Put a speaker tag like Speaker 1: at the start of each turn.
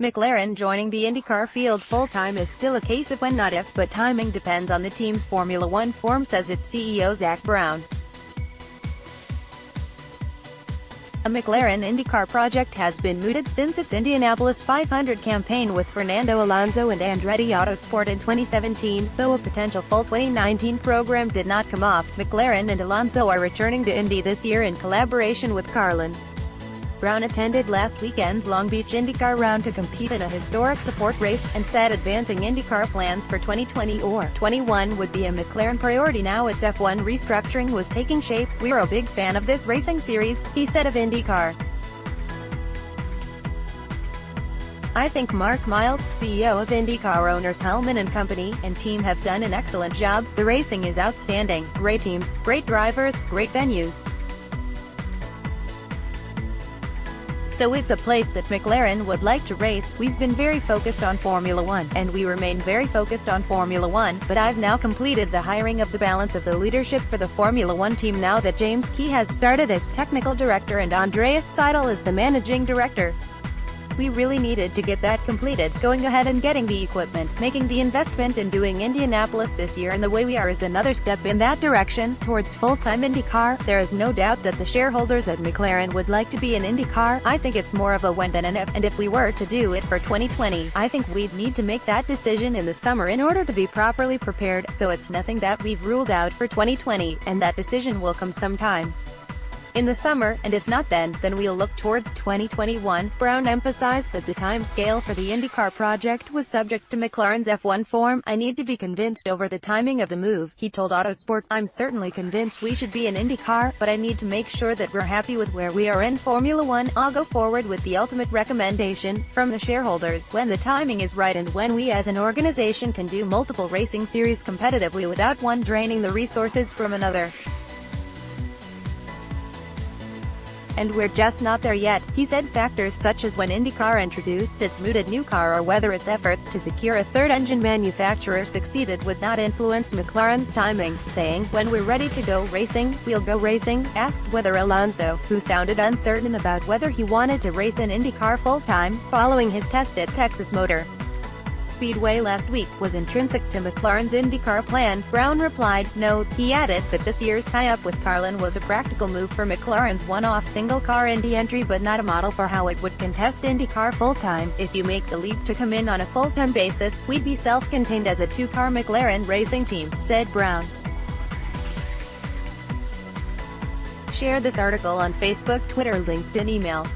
Speaker 1: McLaren joining the IndyCar field full-time is still a case of when not if, but timing depends on the team's Formula One form, says its CEO Zak Brown. A McLaren IndyCar project has been mooted since its Indianapolis 500 campaign with Fernando Alonso and Andretti Autosport in 2017, though a potential full 2019 program did not come off. McLaren and Alonso are returning to Indy this year in collaboration with Carlin. Brown attended last weekend's Long Beach IndyCar round to compete in a historic support race, and said advancing IndyCar plans for 2020 or 21 would be a McLaren priority now its F1 restructuring was taking shape. "We're a big fan of this racing series," he said of IndyCar. "I think Mark Miles, CEO of IndyCar owners Hellman and Company, and team have done an excellent job. The racing is outstanding. Great teams, great drivers, great venues. So it's a place that McLaren would like to race. We've been very focused on Formula One, and we remain very focused on Formula One, but I've now completed the hiring of the balance of the leadership for the Formula One team now that James Key has started as technical director and Andreas Seidel is the managing director. We really needed to get that completed. Going ahead and getting the equipment, making the investment and doing Indianapolis this year and the way we are is another step in that direction, towards full-time IndyCar. There is no doubt that the shareholders at McLaren would like to be in IndyCar. I think it's more of a when than an if, and if we were to do it for 2020, I think we'd need to make that decision in the summer in order to be properly prepared, so it's nothing that we've ruled out for 2020, and that decision will come sometime in the summer, and if not then we'll look towards 2021. Brown emphasized that the time scale for the IndyCar project was subject to McLaren's F1 form. "I need to be convinced over the timing of the move," he told Autosport. "I'm certainly convinced we should be in IndyCar, but I need to make sure that we're happy with where we are in Formula One. I'll go forward with the ultimate recommendation from the shareholders when the timing is right and when we as an organization can do multiple racing series competitively without one draining the resources from another. And we're just not there yet," he said. Factors such as when IndyCar introduced its mooted new car or whether its efforts to secure a third engine manufacturer succeeded would not influence McLaren's timing, saying, "When we're ready to go racing, we'll go racing." Asked whether Alonso, who sounded uncertain about whether he wanted to race in IndyCar full-time, following his test at Texas Motor Speedway last week, was intrinsic to McLaren's IndyCar plan, Brown replied, "No." He added that this year's tie-up with Carlin was a practical move for McLaren's one-off single-car Indy entry but not a model for how it would contest IndyCar full-time. "If you make the leap to come in on a full-time basis, we'd be self-contained as a two-car McLaren racing team," said Brown. Share this article on Facebook, Twitter, LinkedIn, email.